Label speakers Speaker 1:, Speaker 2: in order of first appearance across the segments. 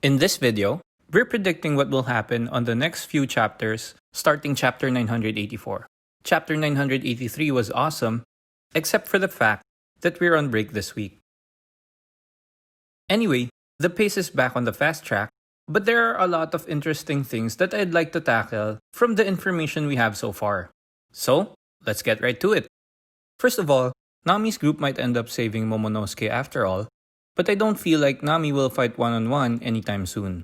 Speaker 1: In this video, we're predicting what will happen on the next few chapters, starting chapter 984. Chapter 983 was awesome, except for the fact that we're on break this week. Anyway, the pace is back on the fast track, but there are a lot of interesting things that I'd like to tackle from the information we have so far. So, let's get right to it. First of all, Nami's group might end up saving Momonosuke after all, but I don't feel like Nami will fight one-on-one anytime soon.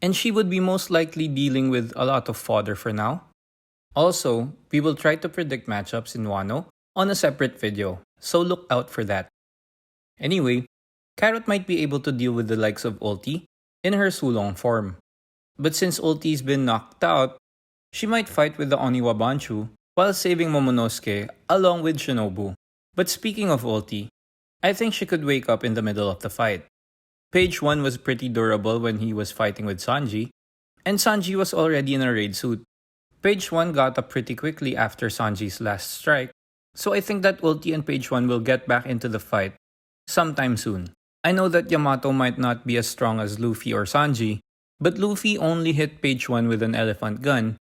Speaker 1: And she would be most likely dealing with a lot of fodder for now. Also, we will try to predict matchups in Wano on a separate video, so look out for that. Anyway, Carrot might be able to deal with the likes of Ulti in her Sulong form. But since Ulti's been knocked out, she might fight with the Oniwa Banshu while saving Momonosuke along with Shinobu. But speaking of Ulti, I think she could wake up in the middle of the fight. Page 1 was pretty durable when he was fighting with Sanji, and Sanji was already in a raid suit. Page 1 got up pretty quickly after Sanji's last strike, so I think that Ulti and Page 1 will get back into the fight sometime soon. I know that Yamato might not be as strong as Luffy or Sanji, but Luffy only hit Page 1 with an elephant gun,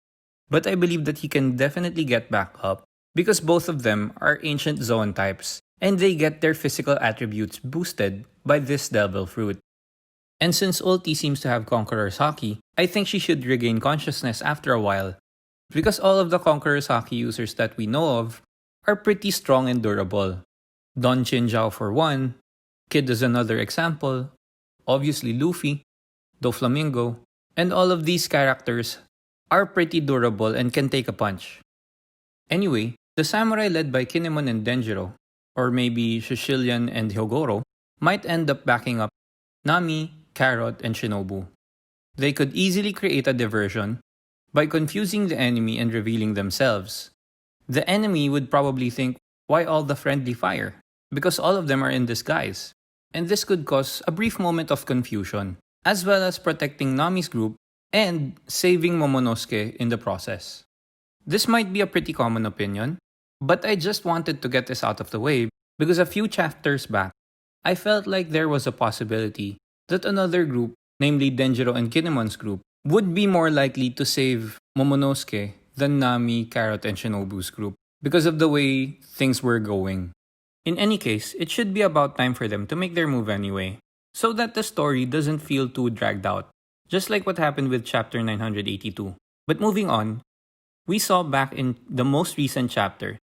Speaker 1: but I believe that he can definitely get back up because both of them are ancient Zoan types, and they get their physical attributes boosted by this devil fruit. And since Ulti seems to have Conqueror's Haki, I think she should regain consciousness after a while, because all of the Conqueror's Haki users that we know of are pretty strong and durable. Don Chinjao for one, Kid is another example, obviously Luffy, Doflamingo, and all of these characters are pretty durable and can take a punch. Anyway, the samurai led by Kinemon and Denjiro, or maybe Shishilian and Hyogoro, might end up backing up Nami, Carrot, and Shinobu. They could easily create a diversion by confusing the enemy and revealing themselves. The enemy would probably think, why all the friendly fire? Because all of them are in disguise. And this could cause a brief moment of confusion, as well as protecting Nami's group and saving Momonosuke in the process. This might be a pretty common opinion, but I just wanted to get this out of the way because a few chapters back, I felt like there was a possibility that another group, namely Denjiro and Kinemon's group, would be more likely to save Momonosuke than Nami, Carrot, and Shinobu's group because of the way things were going. In any case, it should be about time for them to make their move anyway, so that the story doesn't feel too dragged out, just like what happened with chapter 982. But moving on, we saw back in the most recent chapter,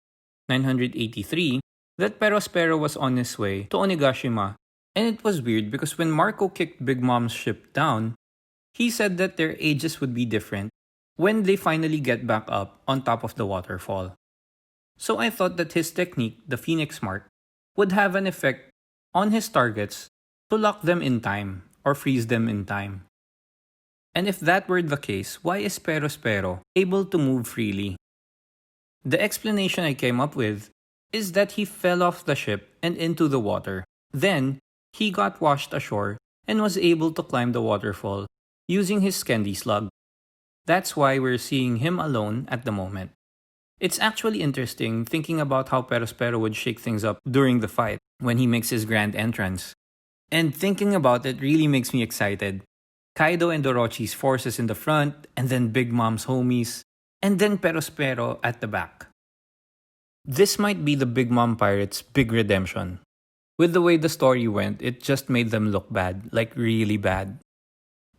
Speaker 1: 983, that Perospero was on his way to Onigashima, and it was weird because when Marco kicked Big Mom's ship down, he said that their ages would be different when they finally get back up on top of the waterfall. So I thought that his technique, the Phoenix Mark, would have an effect on his targets to lock them in time or freeze them in time. And if that were the case, why is Perospero able to move freely? The explanation I came up with is that he fell off the ship and into the water. Then, he got washed ashore and was able to climb the waterfall using his Skendi slug. That's why we're seeing him alone at the moment. It's actually interesting thinking about how Perospero would shake things up during the fight when he makes his grand entrance. And thinking about it really makes me excited. Kaido and Orochi's forces in the front, and then Big Mom's homies, and then Perospero at the back. This might be the Big Mom Pirates' big redemption. With the way the story went, it just made them look bad, like really bad.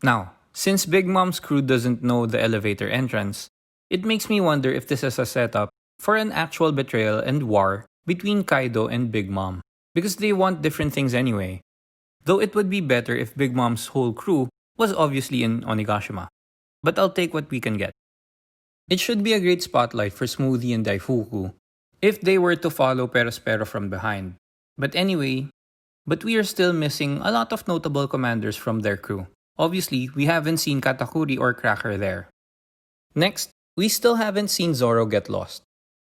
Speaker 1: Now, since Big Mom's crew doesn't know the elevator entrance, it makes me wonder if this is a setup for an actual betrayal and war between Kaido and Big Mom, because they want different things anyway. Though it would be better if Big Mom's whole crew was obviously in Onigashima, but I'll take what we can get. It should be a great spotlight for Smoothie and Daifuku if they were to follow Perospero from behind. But anyway, we are still missing a lot of notable commanders from their crew. Obviously, we haven't seen Katakuri or Cracker there. Next, we still haven't seen Zoro get lost.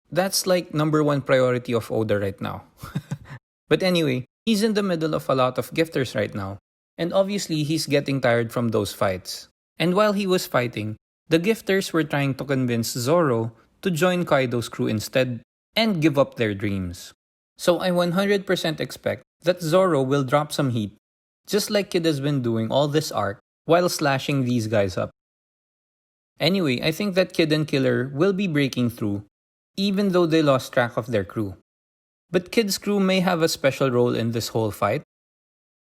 Speaker 1: That's like #1 priority of Oda right now. But anyway, he's in the middle of a lot of gifters right now, and obviously he's getting tired from those fights. And while he was fighting, the gifters were trying to convince Zoro to join Kaido's crew instead and give up their dreams. So I 100% expect that Zoro will drop some heat, just like Kid has been doing all this arc, while slashing these guys up. Anyway, I think that Kid and Killer will be breaking through, even though they lost track of their crew. But Kid's crew may have a special role in this whole fight,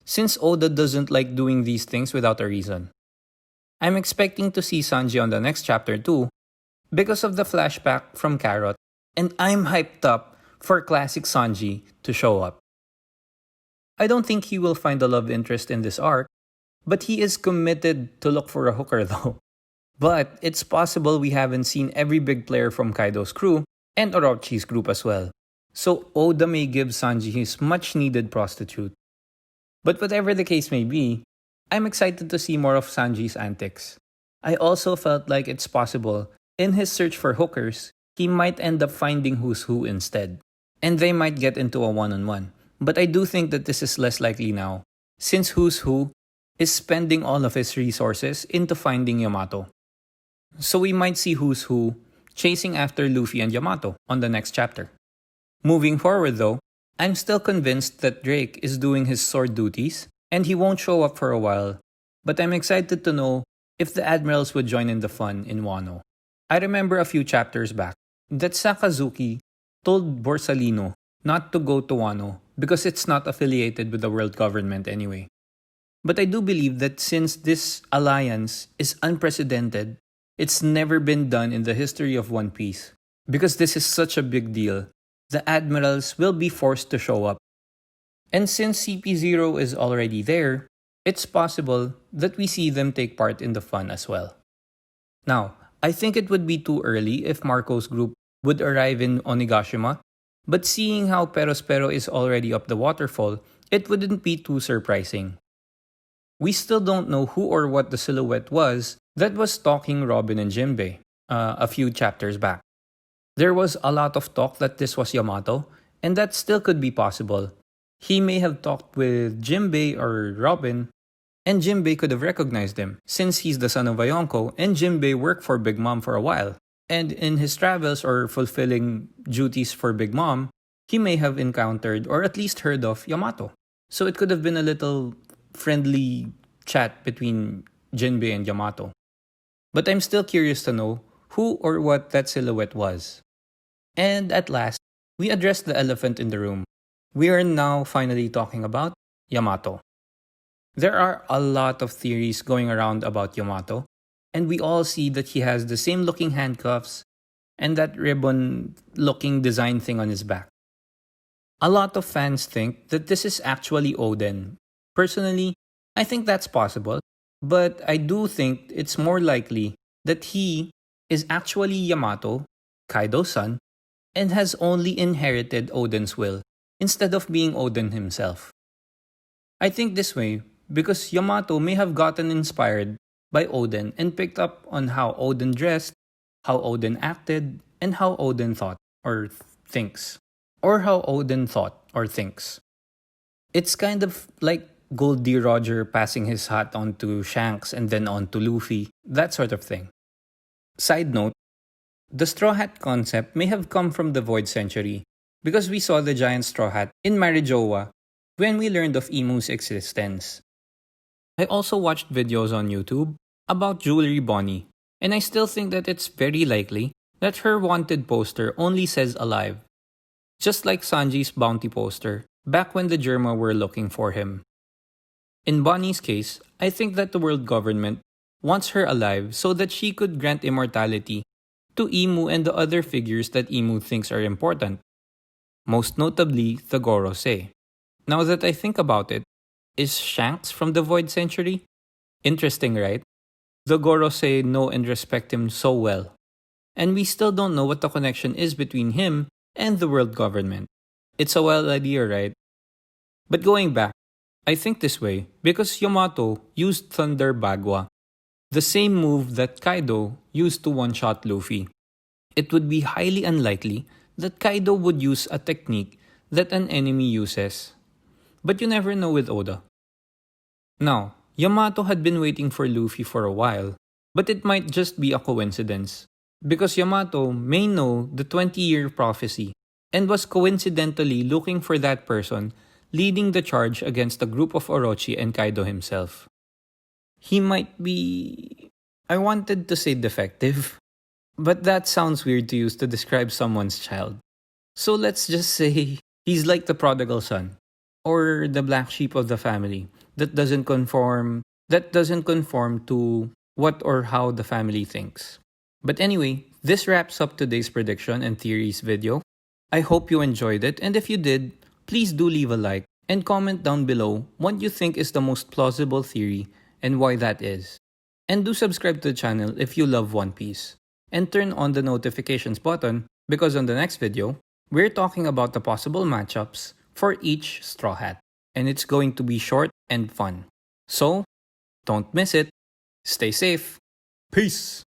Speaker 1: since Oda doesn't like doing these things without a reason. I'm expecting to see Sanji on the next chapter too, because of the flashback from Carrot, and I'm hyped up for classic Sanji to show up. I don't think he will find a love interest in this arc, but he is committed to look for a hooker though. But it's possible we haven't seen every big player from Kaido's crew and Orochi's group as well. So Oda may give Sanji his much needed prostitute. But whatever the case may be, I'm excited to see more of Sanji's antics. I also felt like it's possible, in his search for hookers, he might end up finding Who's Who instead. And they might get into a one-on-one. But I do think that this is less likely now, since Who's Who is spending all of his resources into finding Yamato. So we might see Who's Who chasing after Luffy and Yamato on the next chapter. Moving forward though, I'm still convinced that Drake is doing his sword duties and he won't show up for a while, but I'm excited to know if the admirals would join in the fun in Wano. I remember a few chapters back that Sakazuki told Borsalino not to go to Wano because it's not affiliated with the world government anyway. But I do believe that since this alliance is unprecedented, it's never been done in the history of One Piece. Because this is such a big deal, the admirals will be forced to show up. And since CP0 is already there, it's possible that we see them take part in the fun as well. Now, I think it would be too early if Marco's group would arrive in Onigashima, but seeing how Perospero is already up the waterfall, it wouldn't be too surprising. We still don't know who or what the silhouette was that was stalking Robin and Jinbei a few chapters back. There was a lot of talk that this was Yamato, and that still could be possible. He may have talked with Jinbei or Robin, and Jinbei could have recognized him, since he's the son of a Yonko and Jinbei worked for Big Mom for a while. And in his travels or fulfilling duties for Big Mom, he may have encountered or at least heard of Yamato. So it could have been a little friendly chat between Jinbei and Yamato. But I'm still curious to know who or what that silhouette was. And at last, we addressed the elephant in the room. We are now finally talking about Yamato. There are a lot of theories going around about Yamato, and we all see that he has the same looking handcuffs and that ribbon looking design thing on his back. A lot of fans think that this is actually ODEN. Personally, I think that's possible, but I do think it's more likely that he is actually Yamato, Kaido's son, and has only inherited ODEN's will instead of being ODEN himself. I think this way because Yamato may have gotten inspired by ODEN and picked up on how ODEN dressed, how ODEN acted, and how ODEN thought or thinks. Or how ODEN thought or thinks. It's kind of like Goldie Roger passing his hat on to Shanks and then on to Luffy, that sort of thing. Side note, the Straw Hat concept may have come from the Void Century because we saw the giant straw hat in Marijoa when we learned of Imu's existence. I also watched videos on YouTube about Jewelry Bonnie, and I still think that it's very likely that her wanted poster only says alive, just like Sanji's bounty poster back when the Germa were looking for him. In Bonnie's case, I think that the world government wants her alive so that she could grant immortality to Imu and the other figures that Imu thinks are important, most notably the Gorosei. Now that I think about it, is Shanks from the Void Century? Interesting, right? The Gorosei know and respect him so well. And we still don't know what the connection is between him and the world government. It's a wild idea, right? But going back, I think this way because Yamato used Thunder Bagua, the same move that Kaido used to one-shot Luffy. It would be highly unlikely that Kaido would use a technique that an enemy uses. But you never know with Oda. Now, Yamato had been waiting for Luffy for a while, but it might just be a coincidence. Because Yamato may know the 20-year prophecy and was coincidentally looking for that person leading the charge against a group of Orochi and Kaido himself. He might be. I wanted to say defective, but that sounds weird to use to describe someone's child. So let's just say he's like the prodigal son or the black sheep of the family that doesn't conform to what or how the family thinks. But anyway, this wraps up today's prediction and theories video. I hope you enjoyed it, and if you did, please do leave a like and comment down below what you think is the most plausible theory and why that is. And do subscribe to the channel if you love One Piece. And turn on the notifications button because on the next video, we're talking about the possible matchups for each Straw Hat. And it's going to be short and fun. So, don't miss it. Stay safe. Peace.